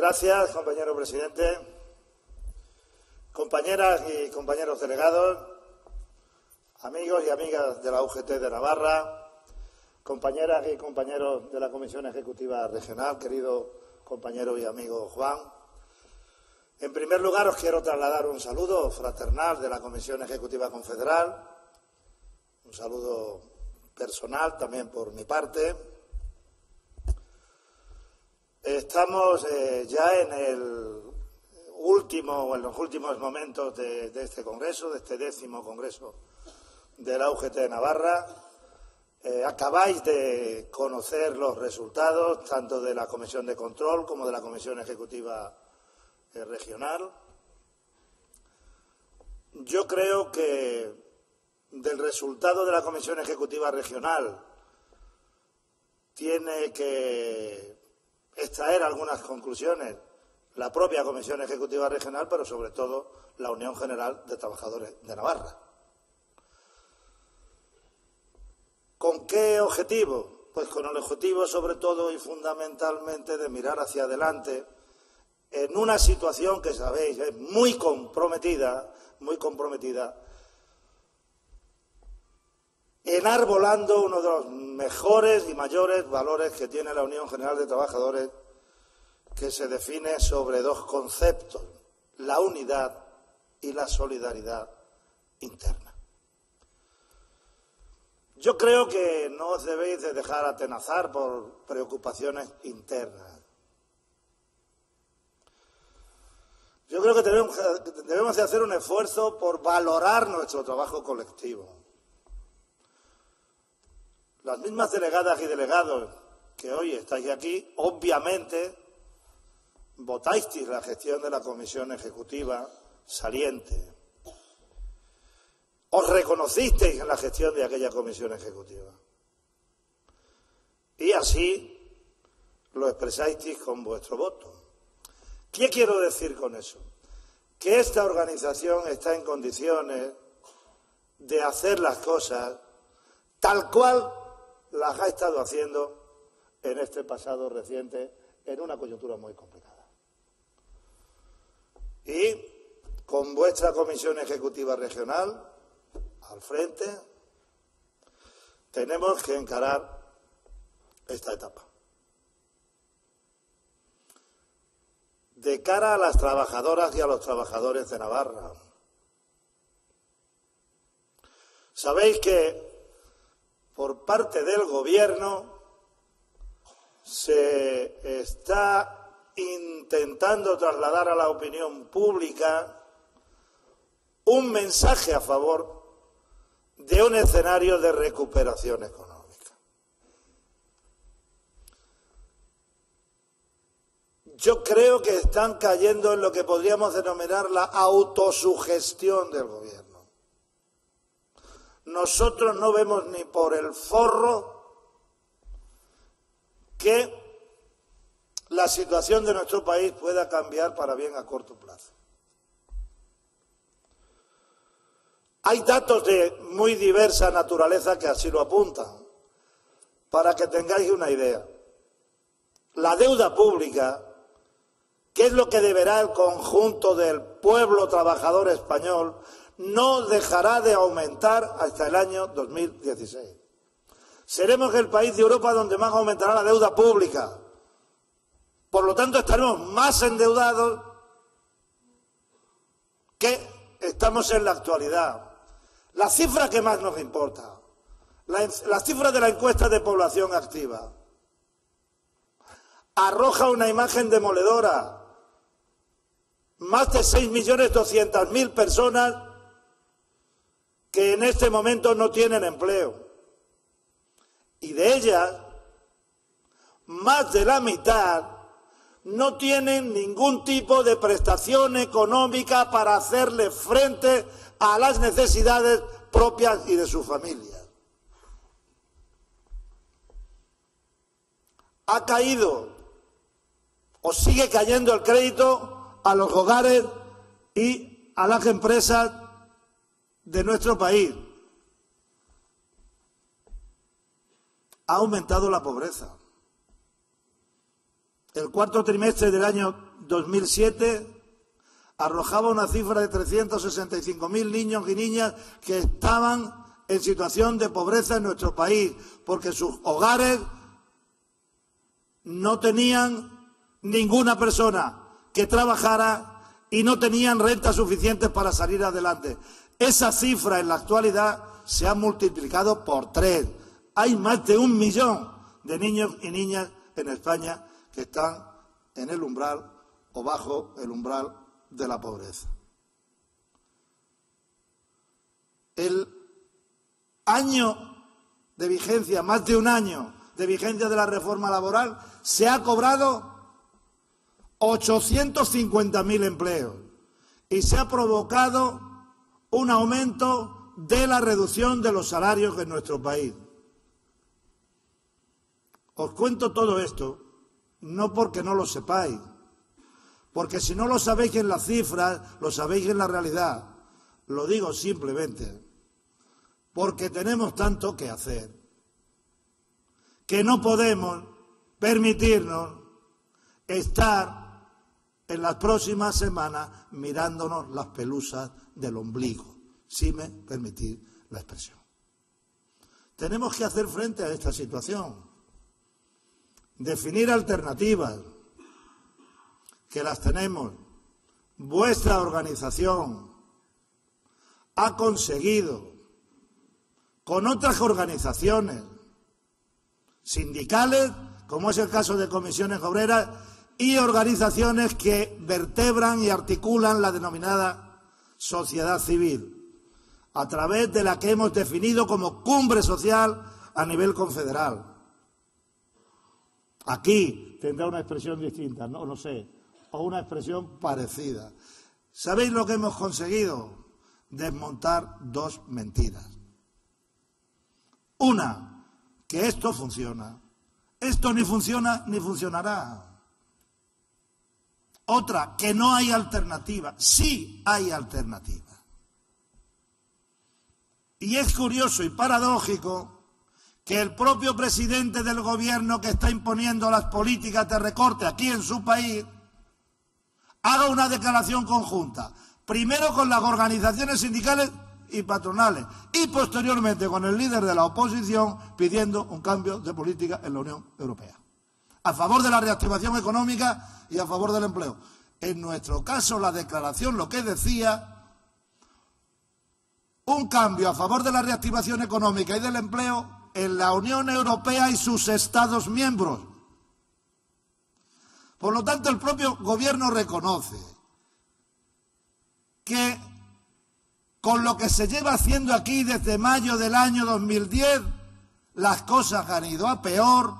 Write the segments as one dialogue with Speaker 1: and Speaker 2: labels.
Speaker 1: Gracias, compañero presidente. Compañeras y compañeros delegados, amigos y amigas de la UGT de Navarra, compañeras y compañeros de la Comisión Ejecutiva Regional, querido compañero y amigo Juan. En primer lugar, os quiero trasladar un saludo fraternal de la Comisión Ejecutiva Confederal, un saludo personal también por mi parte. Estamos ya en los últimos momentos de este congreso, de este 10º congreso de la UGT de Navarra. Acabáis de conocer los resultados tanto de la Comisión de Control como de la Comisión Ejecutiva Regional. Yo creo que del resultado de la Comisión Ejecutiva Regional tiene que extraer algunas conclusiones la propia Comisión Ejecutiva Regional, pero sobre todo la Unión General de Trabajadores de Navarra. ¿Con qué objetivo? Pues con el objetivo sobre todo y fundamentalmente de mirar hacia adelante en una situación que sabéis es muy comprometida, enarbolando uno de los mejores y mayores valores que tiene la Unión General de Trabajadores, que se define sobre dos conceptos: la unidad y la solidaridad interna. Yo creo que no os debéis de dejar atenazar por preocupaciones internas. Yo creo que debemos de hacer un esfuerzo por valorar nuestro trabajo colectivo. Las mismas delegadas y delegados que hoy estáis aquí, obviamente, votasteis la gestión de la Comisión Ejecutiva saliente. Os reconocisteis en la gestión de aquella Comisión Ejecutiva. Y así lo expresasteis con vuestro voto. ¿Qué quiero decir con eso? Que esta organización está en condiciones de hacer las cosas tal cual las ha estado haciendo en este pasado reciente, en una coyuntura muy complicada. Y con vuestra Comisión Ejecutiva Regional al frente, tenemos que encarar esta etapa. De cara a las trabajadoras y a los trabajadores de Navarra, sabéis que por parte del Gobierno se está intentando trasladar a la opinión pública un mensaje a favor de un escenario de recuperación económica. Yo creo que están cayendo en lo que podríamos denominar la autosugestión del Gobierno. Nosotros no vemos ni por el forro que la situación de nuestro país pueda cambiar para bien a corto plazo. Hay datos de muy diversa naturaleza que así lo apuntan. Para que tengáis una idea, la deuda pública, que es lo que deberá el conjunto del pueblo trabajador español, no dejará de aumentar hasta el año 2016. Seremos el país de Europa donde más aumentará la deuda pública. Por lo tanto, estaremos más endeudados que estamos en la actualidad. La cifra que más nos importa, la cifra de la encuesta de población activa, arroja una imagen demoledora. Más de 6.200.000 personas que en este momento no tienen empleo. Y de ellas, más de la mitad no tienen ningún tipo de prestación económica para hacerle frente a las necesidades propias y de su familia. Ha caído o sigue cayendo el crédito a los hogares y a las empresas de nuestro país. Ha aumentado la pobreza. El cuarto trimestre del año 2007 arrojaba una cifra de 365.000 niños y niñas que estaban en situación de pobreza en nuestro país, porque sus hogares no tenían ninguna persona que trabajara y no tenían rentas suficientes para salir adelante. Esa cifra en la actualidad se ha multiplicado por 3. Hay más de 1 millón de niños y niñas en España que están en el umbral o bajo el umbral de la pobreza. El año de vigencia, más de 1 año de vigencia de la reforma laboral, se ha cobrado 850.000 empleos y se ha provocado un aumento de la reducción de los salarios en nuestro país. Os cuento todo esto no porque no lo sepáis, porque si no lo sabéis en las cifras, lo sabéis en la realidad. Lo digo simplemente porque tenemos tanto que hacer que no podemos permitirnos estar en las próximas semanas mirándonos las pelusas del ombligo, si me permitís la expresión. Tenemos que hacer frente a esta situación, definir alternativas, que las tenemos. Vuestra organización ha conseguido, con otras organizaciones sindicales, como es el caso de comisiones obreras, y organizaciones que vertebran y articulan la denominada sociedad civil, a través de la que hemos definido como cumbre social a nivel confederal. Aquí tendrá una expresión distinta, no lo sé, o una expresión parecida. ¿Sabéis lo que hemos conseguido? Desmontar 2 mentiras. Una, que esto funciona. Esto ni funciona ni funcionará. Otra, que no hay alternativa. Sí hay alternativa. Y es curioso y paradójico que el propio presidente del gobierno que está imponiendo las políticas de recorte aquí en su país haga una declaración conjunta, primero con las organizaciones sindicales y patronales y posteriormente con el líder de la oposición pidiendo un cambio de política en la Unión Europea, a favor de la reactivación económica y a favor del empleo. En nuestro caso, la declaración lo que decía, un cambio a favor de la reactivación económica y del empleo en la Unión Europea y sus Estados miembros. Por lo tanto, el propio gobierno reconoce que con lo que se lleva haciendo aquí desde mayo del año 2010, las cosas han ido a peor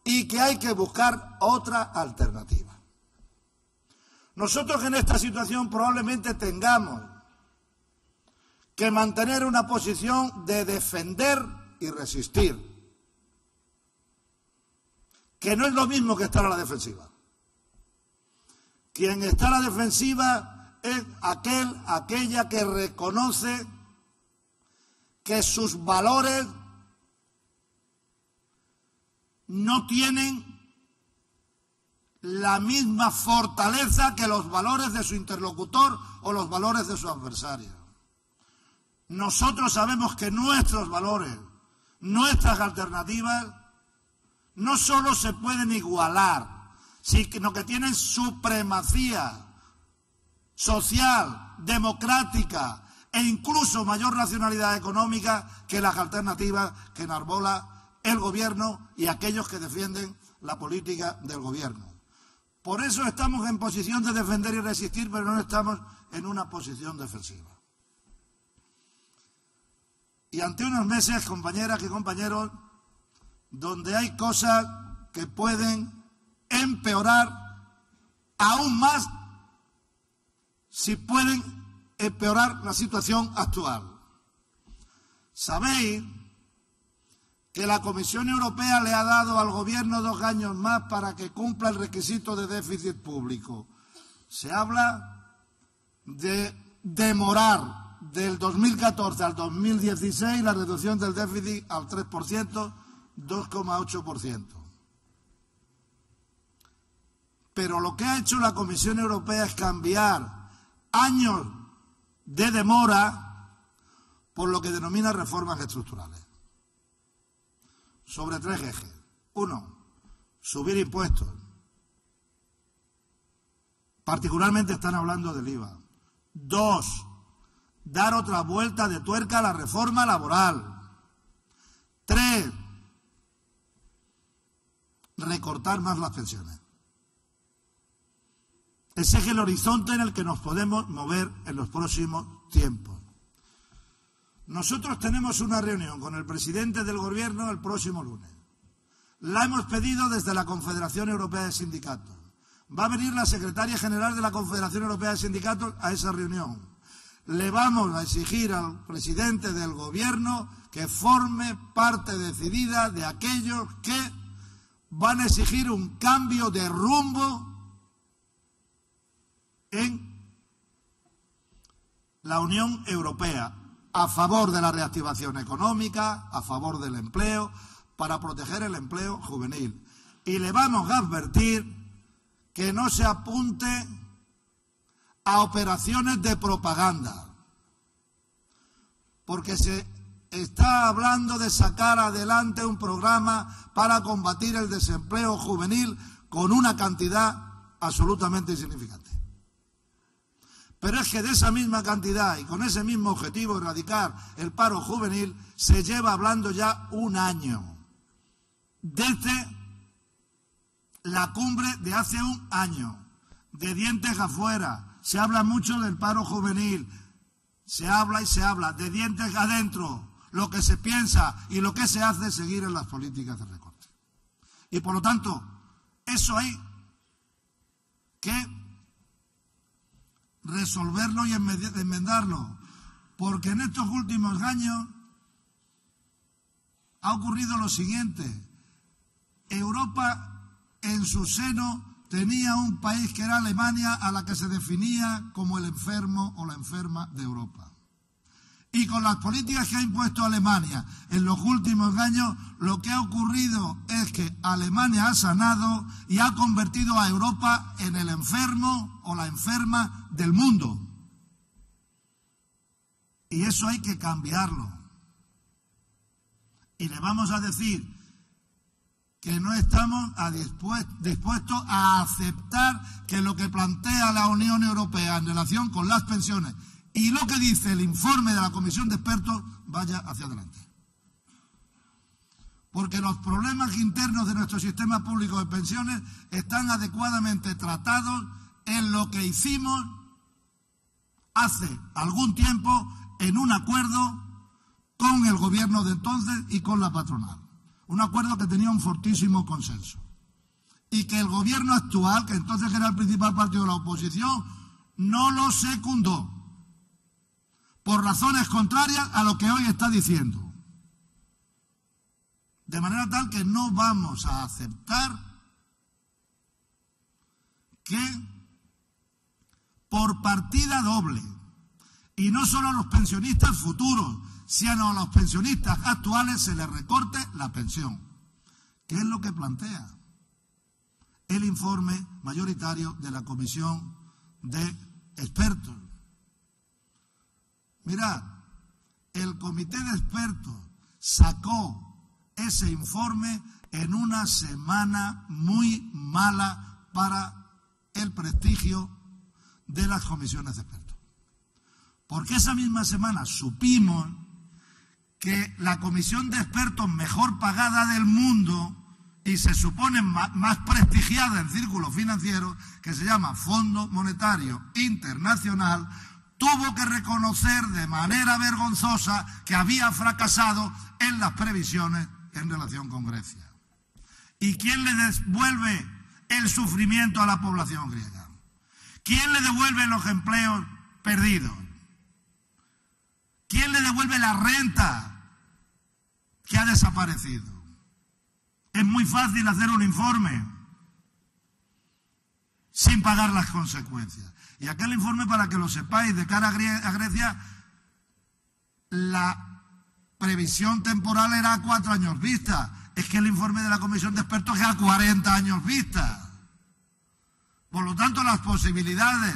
Speaker 1: y que hay que buscar otra alternativa. Nosotros en esta situación probablemente tengamos que mantener una posición de defender y resistir, que no es lo mismo que estar a la defensiva. Quien está a la defensiva es aquella que reconoce que sus valores no tienen la misma fortaleza que los valores de su interlocutor o los valores de su adversario. Nosotros sabemos que nuestros valores, nuestras alternativas, no solo se pueden igualar, sino que tienen supremacía social, democrática e incluso mayor racionalidad económica que las alternativas que enarbola el gobierno y aquellos que defienden la política del gobierno. Por eso estamos en posición de defender y resistir, pero no estamos en una posición defensiva. Y ante unos meses, compañeras y compañeros, donde hay cosas que pueden empeorar aún más si pueden empeorar la situación actual. Sabéis que la Comisión Europea le ha dado al Gobierno 2 años más para que cumpla el requisito de déficit público. Se habla de demorar del 2014 al 2016 la reducción del déficit al 3%, 2,8%. Pero lo que ha hecho la Comisión Europea es cambiar años de demora por lo que denomina reformas estructurales. Sobre 3 ejes. 1, subir impuestos. Particularmente están hablando del IVA. 2, dar otra vuelta de tuerca a la reforma laboral. 3, recortar más las pensiones. Ese es el horizonte en el que nos podemos mover en los próximos tiempos. Nosotros tenemos una reunión con el presidente del Gobierno el próximo lunes. La hemos pedido desde la Confederación Europea de Sindicatos. Va a venir la secretaria general de la Confederación Europea de Sindicatos a esa reunión. Le vamos a exigir al presidente del Gobierno que forme parte decidida de aquellos que van a exigir un cambio de rumbo en la Unión Europea, a favor de la reactivación económica, a favor del empleo, para proteger el empleo juvenil. Y le vamos a advertir que no se apunte a operaciones de propaganda, porque se está hablando de sacar adelante un programa para combatir el desempleo juvenil con una cantidad absolutamente insignificante. Pero es que de esa misma cantidad y con ese mismo objetivo, erradicar el paro juvenil, se lleva hablando ya un año. Desde la cumbre de hace un año, de dientes afuera, se habla mucho del paro juvenil, se habla y se habla, de dientes adentro, lo que se piensa y lo que se hace es seguir en las políticas de recorte. Y por lo tanto, eso hay que resolverlo y enmendarlo, porque en estos últimos años ha ocurrido lo siguiente. Europa en su seno tenía un país que era Alemania, a la que se definía como el enfermo o la enferma de Europa. Y con las políticas que ha impuesto Alemania en los últimos años, lo que ha ocurrido es que Alemania ha sanado y ha convertido a Europa en el enfermo o la enferma del mundo. Y eso hay que cambiarlo. Y le vamos a decir que no estamos dispuestos a aceptar que lo que plantea la Unión Europea en relación con las pensiones y lo que dice el informe de la Comisión de Expertos vaya hacia adelante. Porque los problemas internos de nuestro sistema público de pensiones están adecuadamente tratados en lo que hicimos hace algún tiempo en un acuerdo con el gobierno de entonces y con la patronal. Un acuerdo que tenía un fortísimo consenso. Y que el gobierno actual, que entonces era el principal partido de la oposición, no lo secundó. Por razones contrarias a lo que hoy está diciendo. De manera tal que no vamos a aceptar que por partida doble, y no solo a los pensionistas futuros, sino a los pensionistas actuales se les recorte la pensión. ¿Qué es lo que plantea el informe mayoritario de la Comisión de Expertos? Mirad, el comité de expertos sacó ese informe en una semana muy mala para el prestigio de las comisiones de expertos. Porque esa misma semana supimos que la comisión de expertos mejor pagada del mundo y se supone más prestigiada en círculos financieros, que se llama Fondo Monetario Internacional, tuvo que reconocer de manera vergonzosa que había fracasado en las previsiones en relación con Grecia. ¿Y quién le devuelve el sufrimiento a la población griega? ¿Quién le devuelve los empleos perdidos? ¿Quién le devuelve la renta que ha desaparecido? Es muy fácil hacer un informe sin pagar las consecuencias. Y aquel informe, para que lo sepáis, de cara a Grecia, la previsión temporal era a 4 años vista. Es que el informe de la Comisión de Expertos es a 40 años vista. Por lo tanto, las posibilidades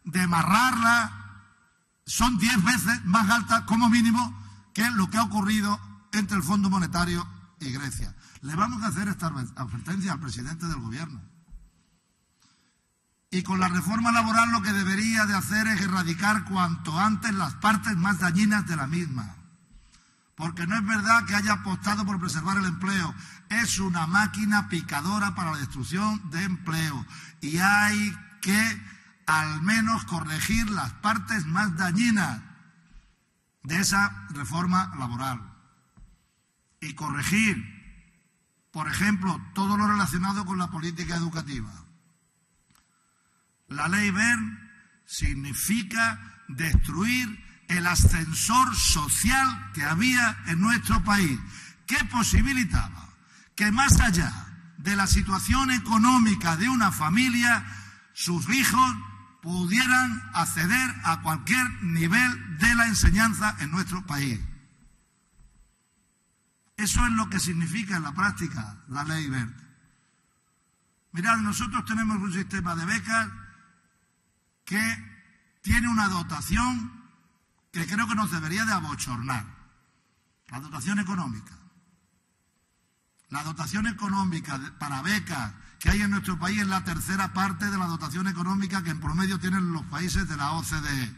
Speaker 1: de amarrarla son 10 veces más altas, como mínimo, que lo que ha ocurrido entre el Fondo Monetario y Grecia. Le vamos a hacer esta advertencia al presidente del Gobierno. Y con la reforma laboral lo que debería de hacer es erradicar cuanto antes las partes más dañinas de la misma. Porque no es verdad que haya apostado por preservar el empleo. Es una máquina picadora para la destrucción de empleo. Y hay que al menos corregir las partes más dañinas de esa reforma laboral. Y corregir, por ejemplo, todo lo relacionado con la política educativa. La ley Wert significa destruir el ascensor social que había en nuestro país, que posibilitaba que más allá de la situación económica de una familia, sus hijos pudieran acceder a cualquier nivel de la enseñanza en nuestro país. Eso es lo que significa en la práctica la ley Wert. Mirad, nosotros tenemos un sistema de becas que tiene una dotación que creo que nos debería de abochornar. La dotación económica. La dotación económica para becas que hay en nuestro país es la tercera parte de la dotación económica que en promedio tienen los países de la OCDE.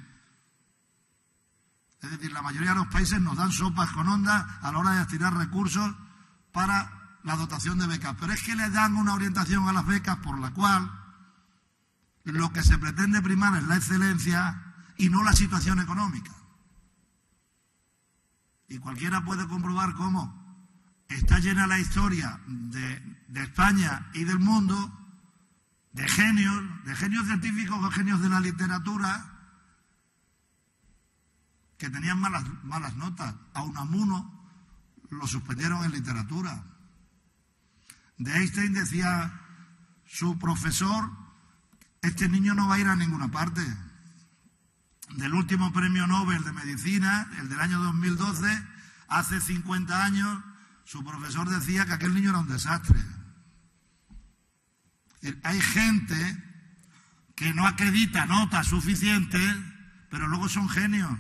Speaker 1: Es decir, la mayoría de los países nos dan sopas con ondas a la hora de destinar recursos para la dotación de becas. Pero es que le dan una orientación a las becas por la cual lo que se pretende primar es la excelencia y no la situación económica. Y cualquiera puede comprobar cómo está llena la historia de España y del mundo de genios científicos o genios de la literatura que tenían malas notas. A Unamuno lo suspendieron en literatura. De Einstein decía su profesor: este niño no va a ir a ninguna parte. Del último premio Nobel de Medicina, el del año 2012, hace 50 años, su profesor decía que aquel niño era un desastre. Hay gente que no acredita notas suficientes, pero luego son genios.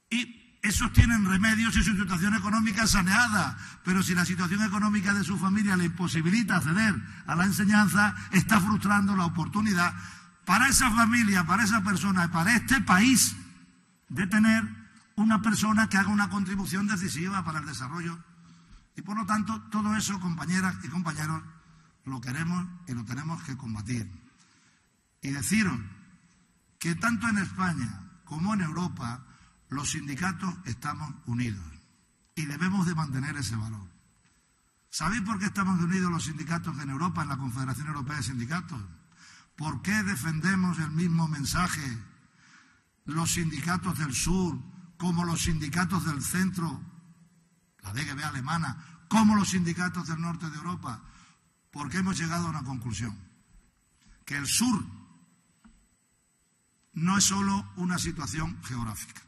Speaker 1: Y esos tienen remedios y su situación económica es saneada. Pero si la situación económica de su familia le imposibilita acceder a la enseñanza, está frustrando la oportunidad para esa familia, para esa persona y para este país de tener una persona que haga una contribución decisiva para el desarrollo. Y por lo tanto, todo eso, compañeras y compañeros, lo queremos y lo tenemos que combatir. Y deciros que tanto en España como en Europa los sindicatos estamos unidos y debemos de mantener ese valor. ¿Sabéis por qué estamos unidos los sindicatos en Europa, en la Confederación Europea de Sindicatos? ¿Por qué defendemos el mismo mensaje los sindicatos del sur como los sindicatos del centro, la DGB alemana, como los sindicatos del norte de Europa? Porque hemos llegado a una conclusión, que el sur no es solo una situación geográfica,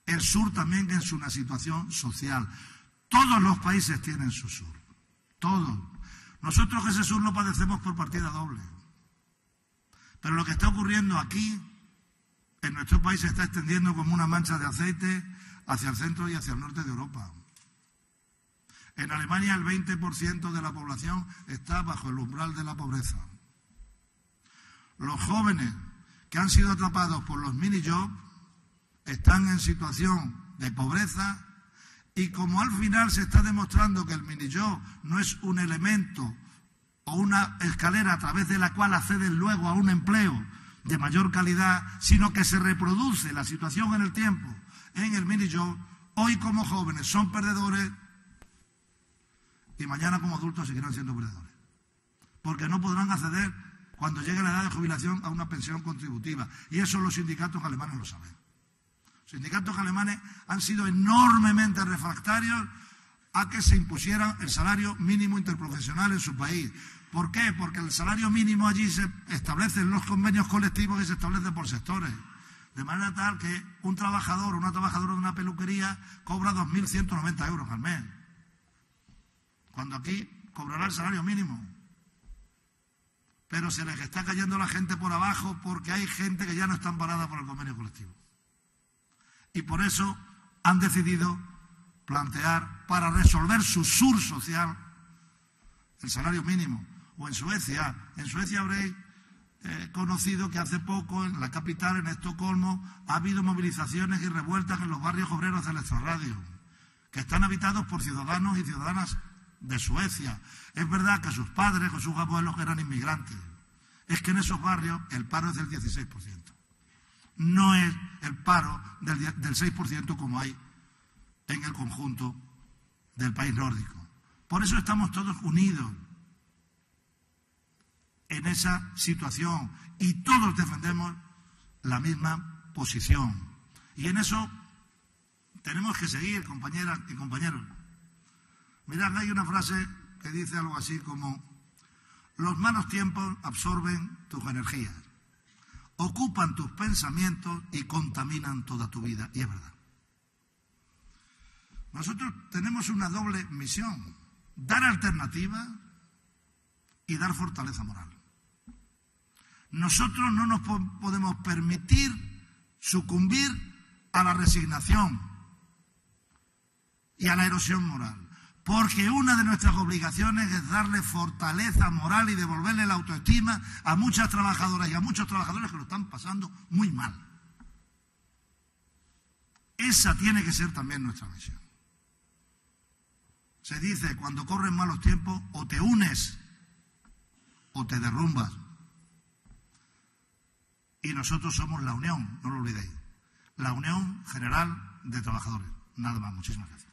Speaker 1: el sur también es una situación social. Todos los países tienen su sur, todos. Nosotros ese sur lo padecemos por partida doble. Pero lo que está ocurriendo aquí, en nuestro país, se está extendiendo como una mancha de aceite hacia el centro y hacia el norte de Europa. En Alemania el 20% de la población está bajo el umbral de la pobreza. Los jóvenes que han sido atrapados por los mini-jobs están en situación de pobreza y como al final se está demostrando que el mini-job no es un elemento o una escalera a través de la cual acceden luego a un empleo de mayor calidad, sino que se reproduce la situación en el tiempo en el mini-job, hoy como jóvenes son perdedores y mañana como adultos seguirán siendo perdedores. Porque no podrán acceder cuando llegue la edad de jubilación a una pensión contributiva. Y eso los sindicatos alemanes lo saben. Los sindicatos alemanes han sido enormemente refractarios a que se impusiera el salario mínimo interprofesional en su país. ¿Por qué? Porque el salario mínimo allí se establece en los convenios colectivos y se establece por sectores. De manera tal que un trabajador o una trabajadora de una peluquería cobra 2.190 euros al mes, cuando aquí cobrará el salario mínimo. pero se les está cayendo la gente por abajo porque hay gente que ya no está amparada por el convenio colectivo. Y por eso han decidido plantear, para resolver su sur social, el salario mínimo. O en Suecia habréis conocido que hace poco en la capital, en Estocolmo, ha habido movilizaciones y revueltas en los barrios obreros del extrarradio, que están habitados por ciudadanos y ciudadanas de Suecia. Es verdad que sus padres o sus abuelos eran inmigrantes. Es que en esos barrios el paro es del 16%. No es el paro del 6% como hay en el conjunto del país nórdico. Por eso estamos todos unidos en esa situación y todos defendemos la misma posición. Y en eso tenemos que seguir, compañeras y compañeros. Mirad, hay una frase que dice algo así como: los malos tiempos absorben tus energías, ocupan tus pensamientos y contaminan toda tu vida. Y es verdad. Nosotros tenemos una doble misión: dar alternativa y dar fortaleza moral. Nosotros no nos podemos permitir sucumbir a la resignación y a la erosión moral, porque una de nuestras obligaciones es darle fortaleza moral y devolverle la autoestima a muchas trabajadoras y a muchos trabajadores que lo están pasando muy mal. Esa tiene que ser también nuestra misión. Se dice, cuando corren malos tiempos, o te unes o te derrumbas. Y nosotros somos la Unión, no lo olvidéis, la Unión General de Trabajadores. Nada más, muchísimas gracias.